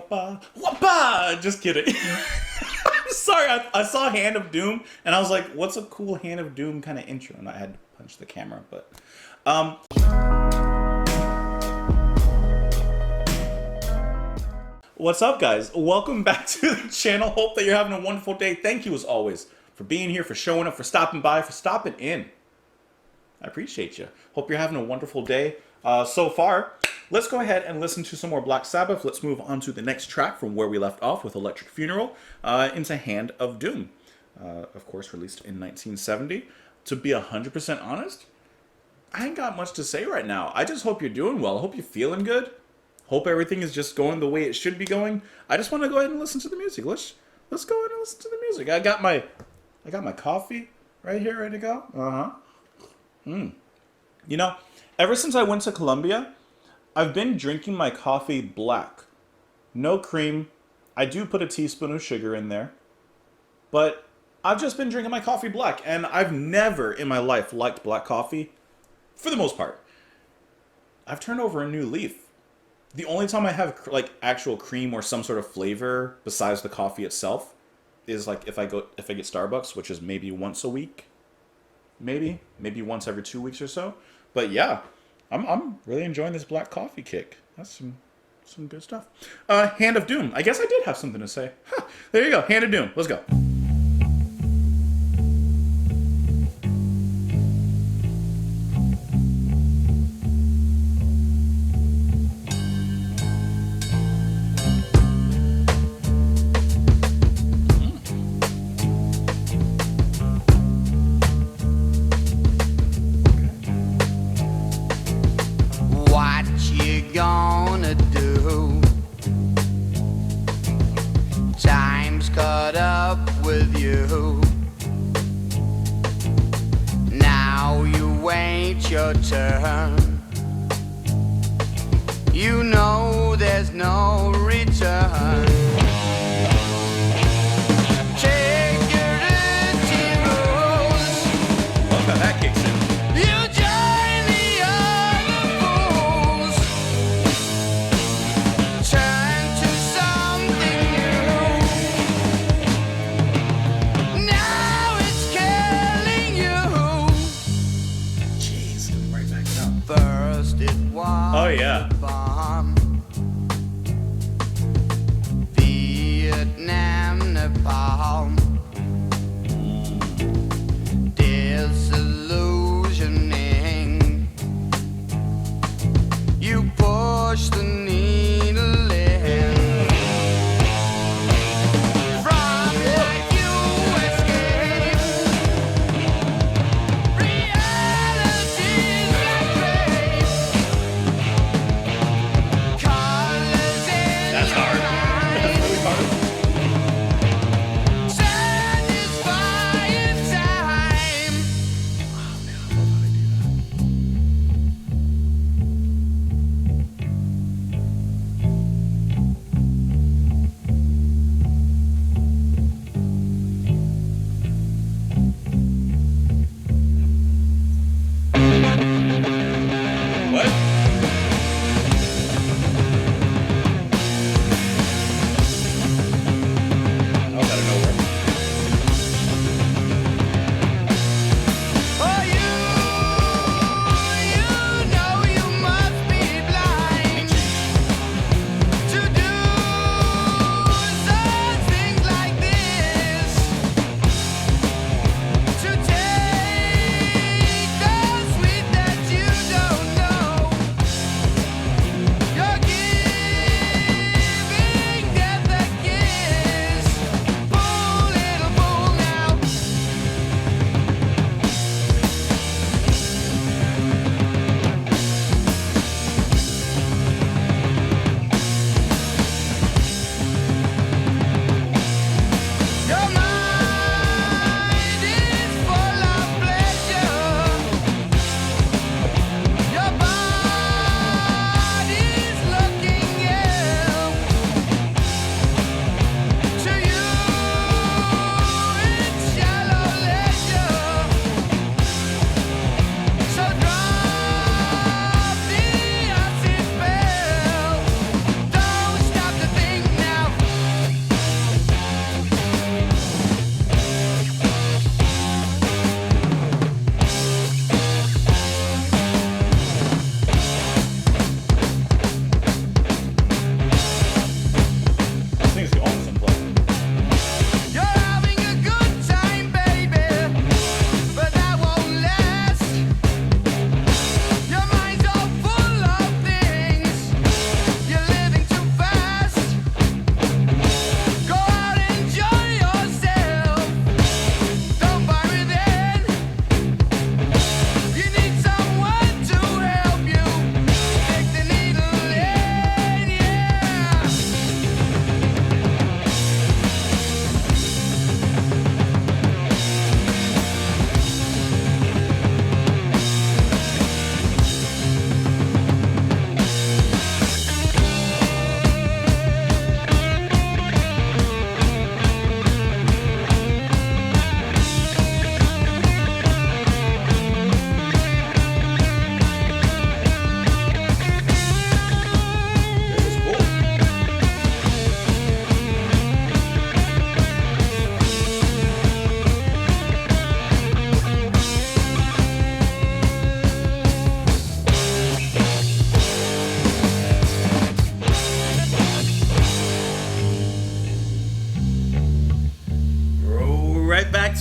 whoppa, whoppa. Just kidding. I'm sorry. I saw Hand of Doom, and I was like, what's a cool Hand of Doom kind of intro? And I had to punch the camera, but... What's up, guys? Welcome back to the channel. Hope that you're having a wonderful day. Thank you, as always, for being here, for showing up, for stopping by, for stopping in. I appreciate you. Hope you're having a wonderful day so far. Let's go ahead and listen to some more Black Sabbath. Let's move on to the next track from where we left off with Electric Funeral into Hand of Doom. Of course, released in 1970. To be 100% honest, I ain't got much to say right now. I just hope you're doing well. I hope you're feeling good. Hope everything is just going the way it should be going. I just want to go ahead and listen to the music. Let's go ahead and listen to the music. I got my coffee right here, ready to go. You know, ever since I went to Colombia, I've been drinking my coffee black. No cream. I do put a teaspoon of sugar in there. But I've just been drinking my coffee black, and I've never in my life liked black coffee, for the most part. I've turned over a new leaf. The only time I have like actual cream or some sort of flavor besides the coffee itself is like if I get Starbucks, which is maybe once a week, maybe once every 2 weeks or so. But yeah, I'm really enjoying this black coffee kick. That's some good stuff. Hand of Doom. I guess I did have something to say. Huh, there you go. Hand of Doom. Let's go. Gonna do? Time's caught up with you. Now you wait your turn. You know there's no return. Take your dirty rules. Love how that kicks in. You join the other fools. Turn to something new. Now it's killing you. Jeez, come right back down. First it was Oh, yeah. a bomb.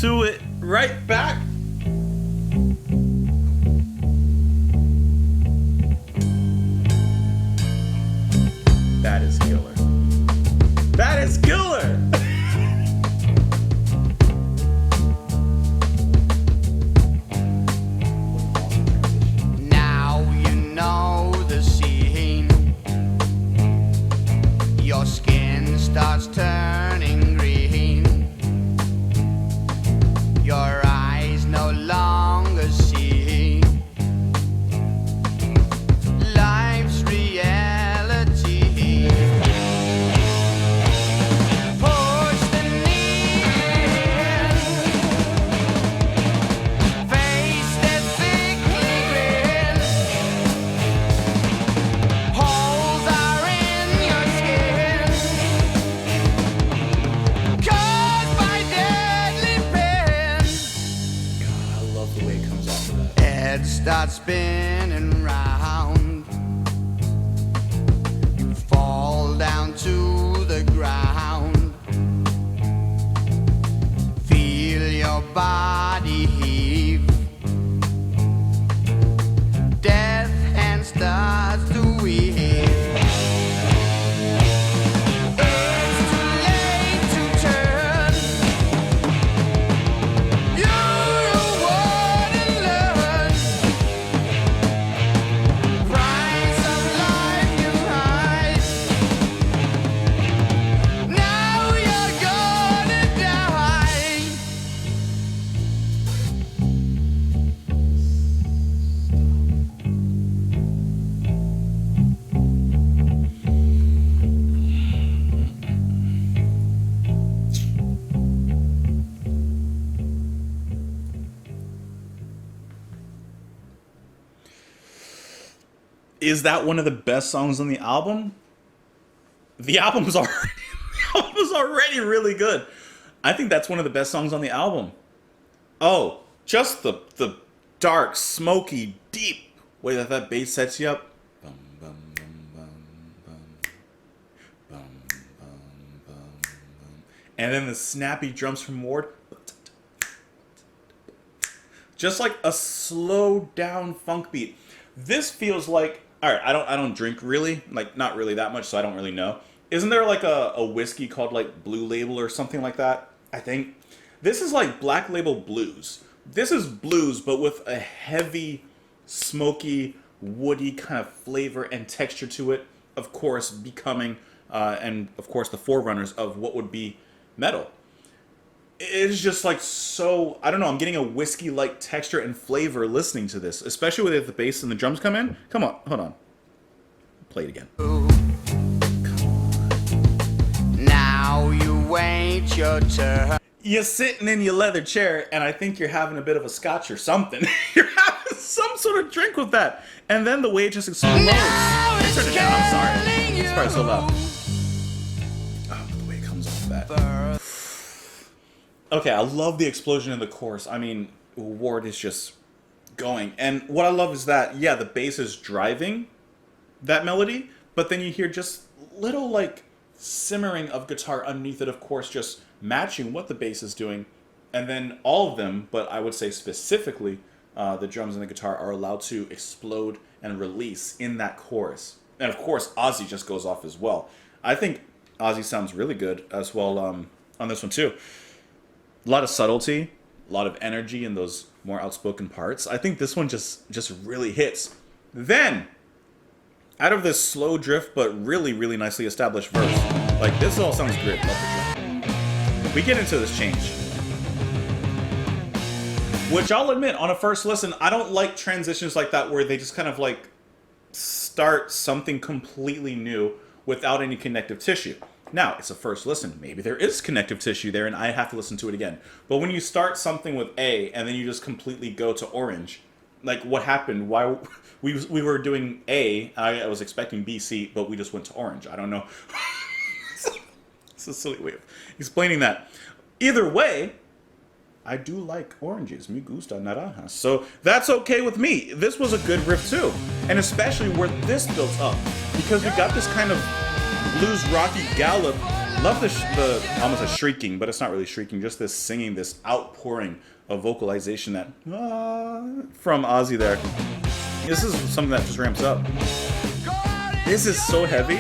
to it right back. That is killer. That is killer. Now you know the scene. Your skin starts turning green. Your eyes no longer see life's reality. Push the needle, face that sickly grin. Holes are in your skin, caused by deadly pain. God, I love the way it comes off of that. Head starts spinning round. You fall down to the ground. Feel your body heave. Death hand starts to weave. It's too late to turn. You're a one and learn. Price of life you hide. Now you're gonna die. Is that one of the best songs on the album? The album's already, the album's already really good. I think that's one of the best songs on the album. Oh, just the dark, smoky, deep way that that bass sets you up. Bum, bum, bum, bum, bum. Bum, bum, bum, bum. And then the snappy drums from Ward. Just like a slow down funk beat. This feels like, all right, I don't drink really, like not really that much, so I don't really know. Isn't there like a whiskey called like Blue Label or something like that? I think this is like Black Label Blues. This is blues, but with a heavy, smoky, woody kind of flavor and texture to it. Of course, becoming and of course the forerunners of what would be metal. It's just like so, I don't know, I'm getting a whiskey-like texture and flavor listening to this, especially with the bass and the drums come in. Come on, hold on. Play it again. Now you wait your turn. You're sitting in your leather chair, and I think you're having a bit of a scotch or something. You're having some sort of drink with that. And then the way it just explodes. Now it's Turn it down, I'm sorry. killing It's probably so loud. you. Oh, the way it comes off that. Birth. Okay, I love the explosion in the chorus. I mean, Ward is just going. And what I love is that, yeah, the bass is driving that melody, but then you hear just little, like, simmering of guitar underneath it, of course, just matching what the bass is doing. And then all of them, but I would say specifically, the drums and the guitar are allowed to explode and release in that chorus. And of course, Ozzy just goes off as well. I think Ozzy sounds really good as well on this one too. A lot of subtlety, a lot of energy in those more outspoken parts. I think this one just really hits. Then, out of this slow drift but really, really nicely established verse, like this all sounds great. Love the drum. We get into this change. Which I'll admit, on a first listen, I don't like transitions like that where they just kind of like start something completely new without any connective tissue. Now, it's a first listen. Maybe there is connective tissue there and I have to listen to it again. But when you start something with A and then you just completely go to orange, like what happened? Why we were doing A, I was expecting B, C, but we just went to orange. I don't know. It's a silly way of explaining that. Either way, I do like oranges. Me gusta naranjas. So that's okay with me. This was a good riff too. And especially where this builds up. Because we got this kind of blues rocky gallop Love the almost a shrieking, but it's not really shrieking, just this singing, this outpouring of vocalization that from Ozzy there. This is something that just ramps up. This is so heavy.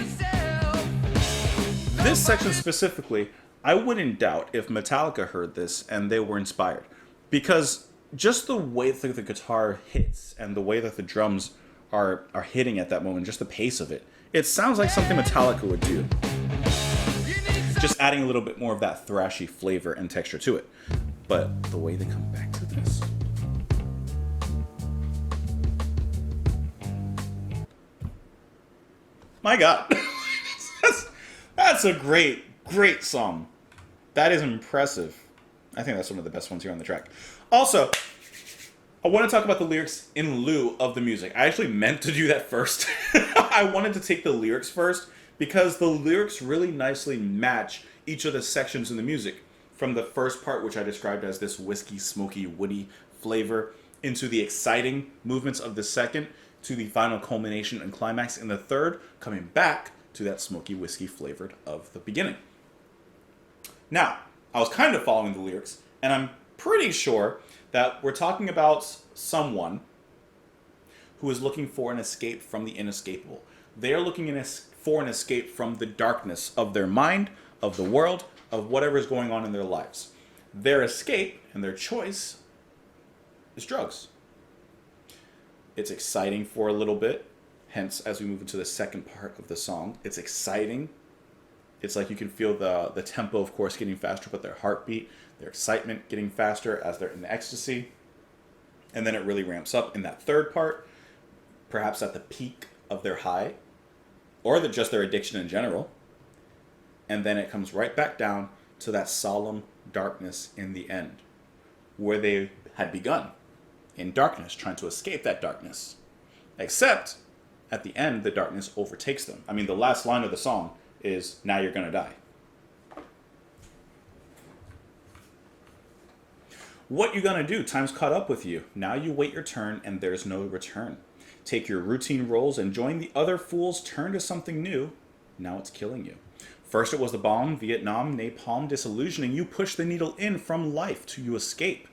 This section specifically, I wouldn't doubt if Metallica heard this and they were inspired. Because just the way that the guitar hits and the way that the drums are hitting at that moment, just the pace of it, it sounds like something Metallica would do. Just adding a little bit more of that thrashy flavor and texture to it. But the way they come back to this. My God. That's a great song. That is impressive. I think that's one of the best ones here on the track. Also, I want to talk about the lyrics in lieu of the music. I actually meant to do that first. I wanted to take the lyrics first because the lyrics really nicely match each of the sections in the music. From the first part, which I described as this whiskey, smoky, woody flavor, into the exciting movements of the second, to the final culmination and climax in the third, coming back to that smoky whiskey flavored of the beginning. Now, I was kind of following the lyrics, and I'm pretty sure that we're talking about someone who is looking for an escape from the inescapable. They're looking for an escape from the darkness of their mind, of the world, of whatever is going on in their lives. Their escape and their choice is drugs. It's exciting for a little bit. Hence, as we move into the second part of the song, it's exciting. It's like you can feel the tempo, of course, getting faster, but their heartbeat, their excitement getting faster as they're in ecstasy. And then it really ramps up in that third part, perhaps at the peak of their high, or just their addiction in general. And then it comes right back down to that solemn darkness in the end, where they had begun, in darkness, trying to escape that darkness. Except, at the end, the darkness overtakes them. I mean, the last line of the song is, "Now you're gonna die." What you gonna do? Time's caught up with you. Now you wait your turn and there's no return. Take your routine roles and join the other fools. Turn to something new. Now it's killing you. First it was the bomb, Vietnam, napalm, disillusioning. You push the needle in from life to you escape.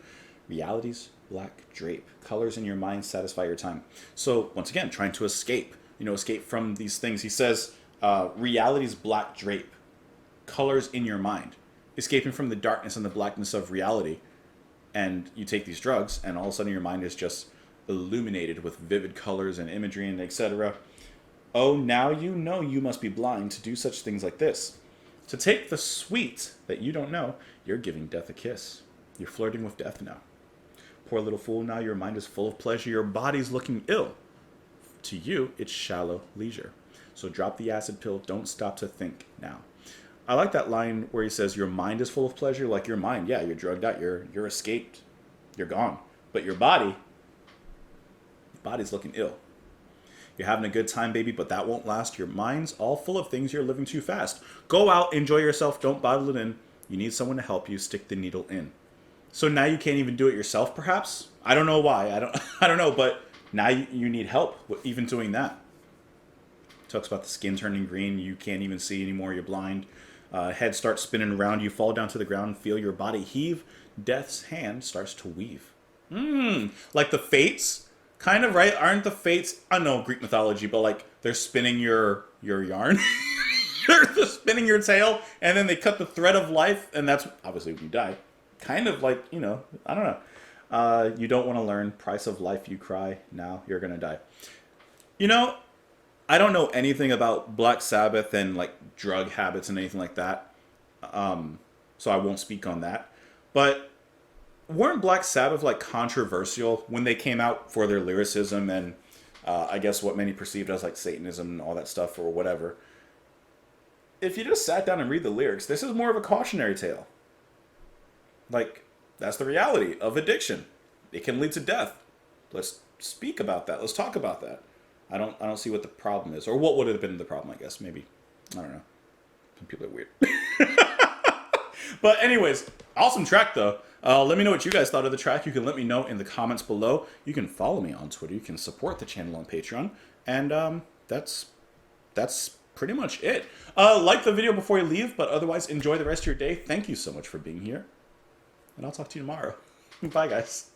Reality's black drape. Colors in your mind satisfy your time. So once again, trying to escape. Escape from these things. He says, reality's black drape. Colors in your mind. Escaping from the darkness and the blackness of reality. And you take these drugs, and all of a sudden your mind is just illuminated with vivid colors and imagery and etc. Oh, now you know you must be blind to do such things like this. To take the sweet that you don't know, you're giving death a kiss. You're flirting with death now. Poor little fool, now your mind is full of pleasure. Your body's looking ill. To you, it's shallow leisure. So drop the acid pill. Don't stop to think now. I like that line where he says your mind is full of pleasure. Like your mind, yeah, you're drugged out. You're escaped. You're gone. But your body's looking ill. You're having a good time, baby, but that won't last. Your mind's all full of things. You're living too fast. Go out, enjoy yourself. Don't bottle it in. You need someone to help you stick the needle in. So now you can't even do it yourself, perhaps? I don't know why. I don't know, but now you need help with even doing that. Talks about the skin turning green. You can't even see anymore. You're blind. Head starts spinning around. You fall down to the ground. Feel your body heave. Death's hand starts to weave. Like the fates. Kind of, right? Aren't the fates, I don't know Greek mythology, but like they're spinning your yarn. They're spinning your tail, and then they cut the thread of life, and that's obviously when you die. Kind of like, I don't know. You don't want to learn. Price of life, you cry. Now you're going to die. I don't know anything about Black Sabbath and like drug habits and anything like that. So I won't speak on that. But weren't Black Sabbath like controversial when they came out for their lyricism and I guess what many perceived as like Satanism and all that stuff or whatever? If you just sat down and read the lyrics, this is more of a cautionary tale. Like, that's the reality of addiction. It can lead to death. Let's speak about that. Let's talk about that. I don't see what the problem is, or what would have been the problem. I guess maybe, I don't know. Some people are weird. But anyways, awesome track though. Let me know what you guys thought of the track. You can let me know in the comments below. You can follow me on Twitter. You can support the channel on Patreon, and that's pretty much it. Like the video before you leave, but otherwise enjoy the rest of your day. Thank you so much for being here. And I'll talk to you tomorrow. Bye, guys.